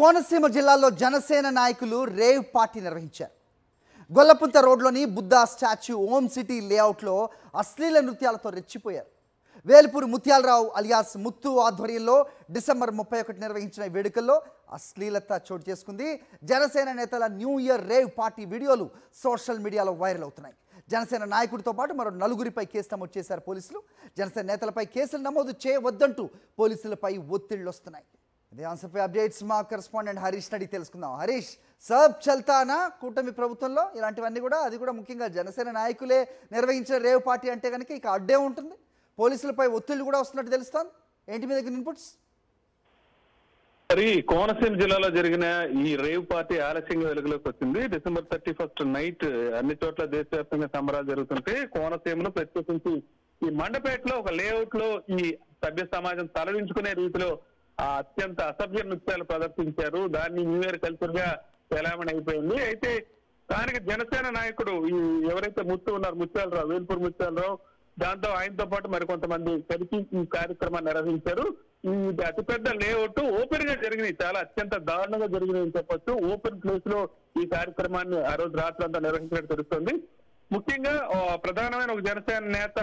కోనసీమ జిల్లాలో జనసేన నాయకులు rave party నిర్వహించారు. గొల్లపుంత రోడ్లోని బుద్ధా స్టాచ్యూ ఓం సిటీ లేఅవుట్లో అశ్లీల నృత్యాలతో రెచ్చిపోయారు. వేల్పూరి ముత్యాలరావు అలియాస్ ముత్తు ఆధ్వర్యంలో డిసెంబర్ 31 నిర్వహించిన వేడుకల్లో అశ్లీలత చోటు చేసుకుంది. జనసేన నేతల న్యూ ఇయర్ రేవ్ పార్టీ వీడియోలు సోషల్ మీడియాలో వైరల్ అవుతున్నాయి. జనసేన నాయకుడితో పాటు మరో నలుగురిపై కేసు నమోదు చేశారు పోలీసులు. జనసేన నేతలపై కేసులు నమోదు చేయవద్దంటూ పోలీసులపై ఒత్తిళ్లు వస్తున్నాయి. ఇదే అంశంపై అప్డేట్స్ మా కరెస్పాండెంట్ హరీష్ నడి తెలుసుకుందాం. హరీష్, సబ్ చల్తానా కూటమి ప్రభుత్వంలో ఇలాంటివన్నీ కూడా, అది కూడా ముఖ్యంగా జనసేన నాయకులే నిర్వహించిన రేవ్ పార్టీ అంటే కనుక ఇక అడ్డే ఉంటుంది. పోలీసులపై ఒత్తిళ్లు కూడా వస్తున్నట్టు తెలుస్తోంది. ఏంటి మీ దగ్గర ఇన్పుట్స్? మరి కోనసీమ జిల్లాలో జరిగిన ఈ రేవ్ పార్టీ ఆలస్యంగా వెలుగులోకి వచ్చింది. డిసెంబర్ 31 నైట్ అన్ని చోట్ల దేశవ్యాప్తంగా సంబరాలు జరుగుతుంటే కోనసీమలో ప్రత్యేకించి ఈ మండపేటలో ఒక లేఅవుట్ లో ఈ సభ్య సమాజం తలదించుకునే రీతిలో అత్యంత అసభ్య నృత్యాలు ప్రదర్శించారు. దాన్ని న్యూ ఇయర్ కల్చర్ గా చలామణి అయిపోయింది. అయితే స్థానిక జనసేన నాయకుడు ఈ ఎవరైతే ఉన్నారు ముత్యాలరావు, వేల్పూరి ముత్యాలరావు, దాంతో ఆయనతో పాటు మరికొంతమంది కలిసి ఈ కార్యక్రమాన్ని నిర్వహించారు. ఈ అతిపెద్ద లేఅవుట్ ఓపెన్ గా జరిగింది, చాలా అత్యంత దారుణంగా జరిగిందని చెప్పొచ్చు. ఓపెన్ ప్లేస్ లో ఈ కార్యక్రమాన్ని ఆ రోజు రాత్రంతా నిర్వహించినట్టు తెలుస్తుంది. ముఖ్యంగా ప్రధానమైన ఒక జనసేన నేత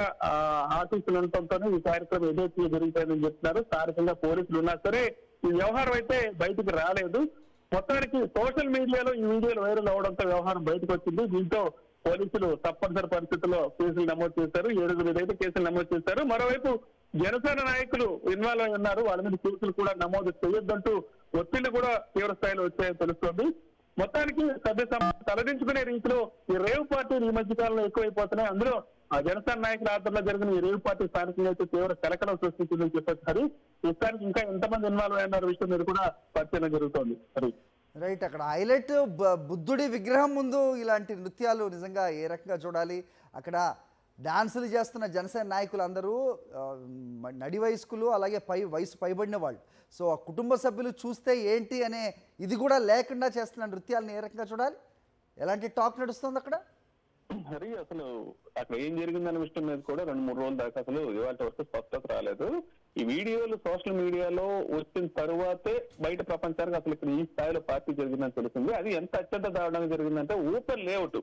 ఆఫీసులు ఉండటంతోనే ఈ కార్యక్రమం యథేచ్ఛగా జరుగుతుందని చెప్తున్నారు. స్థానికంగా పోలీసులు ఉన్నా సరే ఈ వ్యవహారం అయితే బయటకు రాలేదు. మొత్తానికి సోషల్ మీడియాలో ఈ వీడియోలు వైరల్ అవడంతో వ్యవహారం బయటకు వచ్చింది. దీంతో పోలీసులు తప్పనిసరి పరిస్థితుల్లో కేసులు నమోదు చేశారు. 7 మీద అయితే కేసులు నమోదు చేశారు. మరోవైపు జనసేన నాయకులు ఇన్వాల్వ్ అయి ఉన్నారు. వాళ్ళ మీద కేసులు కూడా నమోదు చేయొద్దంటూ ఒత్తిళ్లు కూడా తీవ్ర స్థాయిలో వచ్చాయని తెలుస్తోంది. మొత్తానికి సభ్య సమాజం తలదించుకునే రీతిలో ఈ రేవ్ పార్టీలు ఈ మధ్య కాలంలో ఎక్కువైపోతున్నాయి. అందులో జనసేన నాయకుల ఆధ్వర్యంలో జరిగిన ఈ రేవ్ పార్టీ స్థానికంగా అయితే తీవ్ర కలకలం సృష్టించిందని చెప్పొచ్చు. ప్రస్తుతానికి ఇంకా ఎంతమంది ఇన్వాల్వ్ అయినారు విషయం మీద కూడా పరిశీలన జరుగుతోంది. రైట్, అక్కడ హైలైట్ బుద్ధుడి విగ్రహం ముందు ఇలాంటి నృత్యాలు నిజంగా ఏ రకంగా చూడాలి? అక్కడ డాన్సులు చేస్తున్న జనసేన నాయకులు అందరూ నడి వయస్కులు, అలాగే వయసు పైబడిన వాళ్ళు. సో ఆ కుటుంబ సభ్యులు చూస్తే ఏంటి అనే ఇది కూడా లేకుండా చేస్తున్న నృత్యాలను ఏ రకంగా చూడాలి? ఎలాంటి టాక్ నడుస్తుంది అక్కడ? హరి, అసలు అక్కడ ఏం జరిగిందనే విషయం మీద కూడా 2-3 రోజుల దాకా అసలు ఇవాళ వరకు స్పష్టత రాలేదు. ఈ వీడియోలు సోషల్ మీడియాలో వచ్చిన తరువాతే బయట ప్రపంచానికి అసలు ఇక్కడ ఈ స్థాయిలో పార్టీ జరిగిందని తెలిసింది. అది ఎంత అత్యంత దారుణంగా జరిగిందంటే ఓపెన్ లేఅవుట్,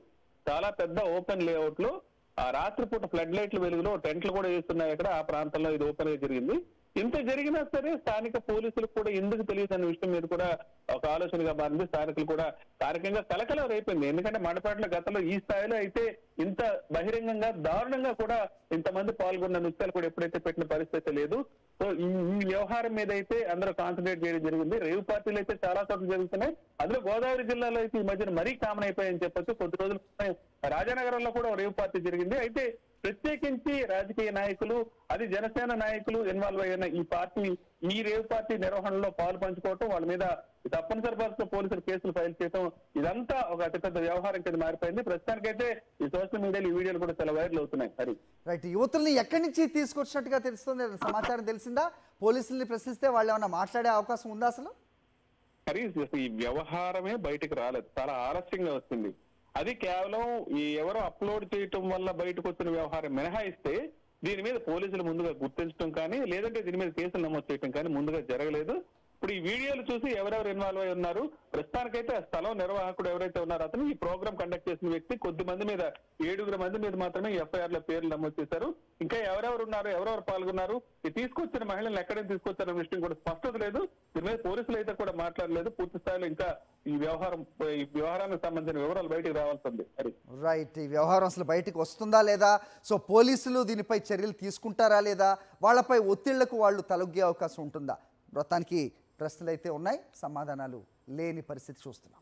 చాలా పెద్ద ఓపెన్ లేఅవుట్ లో ఆ రాత్రిపూట ఫ్లడ్ లైట్ల వెలుగులో టెంట్లు కూడా వేస్తున్నాయి. అక్కడ ఆ ప్రాంతంలో ఇది ఓపెన్ గా జరిగింది. ఇంత జరిగినా సరే స్థానిక పోలీసులకు కూడా ఎందుకు తెలియదు అనే విషయం మీద కూడా ఒక ఆలోచనగా మారింది. స్థానికులు కూడా స్థానికంగా కలకలం రేపింది. ఎందుకంటే మండపేటలో గతంలో ఈ స్థాయిలో అయితే ఇంత బహిరంగంగా దారుణంగా కూడా ఇంతమంది పాల్గొన్న నృత్యాలు కూడా ఎప్పుడైతే పెట్టిన పరిస్థితి లేదు. సో ఈ వ్యవహారం మీద అయితే అందరూ కాన్సన్ట్రేట్ చేయడం జరిగింది. రేవ్ పార్టీలు అయితే చాలా చోట్ల జరుగుతున్నాయి. అందులో గోదావరి జిల్లాలో అయితే ఈ మధ్యన మరీ కామన్ అయిపోయాయని చెప్పొచ్చు. కొద్ది రోజులు రాజానగరంలో కూడా రేవ్ పార్టీ జరిగింది. అయితే ప్రత్యేకించి రాజకీయ నాయకులు, అది జనసేన నాయకులు ఇన్వాల్వ్ అయిన ఈ పార్టీ, ఈ రేవ్ పార్టీ నిర్వహణలో పాలు పంచుకోవటం, వాళ్ళ మీద తప్పనిసరి పరిస్థితుల్లో పోలీసులు కేసులు ఫైల్ చేయడం, ఇదంతా ఒక అతిపెద్ద వ్యవహారం కింద మారిపోయింది. ప్రస్తుతానికైతే ఈ సోషల్ మీడియాలో ఈ వీడియోలు కూడా చాలా వైరల్ అవుతున్నాయి. హరి, రైట్, యువతుల్ని ఎక్కడి నుంచి తీసుకొచ్చినట్టుగా తెలుస్తుంది? సమాచారం తెలిసిందా? పోలీసుల్ని ప్రశ్నిస్తే వాళ్ళు ఏమైనా మాట్లాడే అవకాశం ఉందా అసలు? హరి, ఈ వ్యవహారమే బయటకు రాలేదు, చాలా ఆలస్యంగా వచ్చింది. అది కేవలం ఈ ఎవరో అప్లోడ్ చేయటం వల్ల బయటకు వచ్చిన వ్యవహారం మినహాయిస్తే దీని మీద పోలీసులు ముందుగా గుర్తించడం కానీ, లేదంటే దీని మీద కేసులు నమోదు చేయడం కానీ ముందుగా జరగలేదు. ఇప్పుడు ఈ వీడియోలు చూసి ఎవరెవరు ఇన్వాల్వ్ అయి ఉన్నారు, ప్రస్తుతానికైతే ఆ స్థలం నిర్వాహకుడు ఎవరైతే ఉన్నారో అతను, ఈ ప్రోగ్రామ్ కండక్ట్ చేసిన వ్యక్తి, కొద్ది మంది మీద 7 మంది మీద మాత్రమే ఎఫ్ఐఆర్ లో పేర్లు నమోదు చేశారు. ఇంకా ఎవరెవరు ఉన్నారు, ఎవరెవరు పాల్గొన్నారు, ఈ తీసుకొచ్చిన మహిళలను ఎక్కడికి తీసుకొచ్చారన్న విషయం కూడా స్పష్టత లేదు. దీని మీద పోలీసులు అయితే కూడా మాట్లాడలేదు. పూర్తి స్థాయిలో ఇంకా ఈ వ్యవహారానికి సంబంధించిన వివరాలు బయటకు రావాల్సి ఉంది. రైట్, ఈ వ్యవహారం అసలు బయటకు వస్తుందా లేదా? సో పోలీసులు దీనిపై చర్యలు తీసుకుంటారా లేదా? వాళ్ళపై ఒత్తిళ్లకు వాళ్ళు తలొగ్గే అవకాశం ఉంటుందా? మొత్తానికి ప్రశ్నలు అయితే ఉన్నాయి, సమాధానాలు లేని పరిస్థితి చూస్తున్నాం.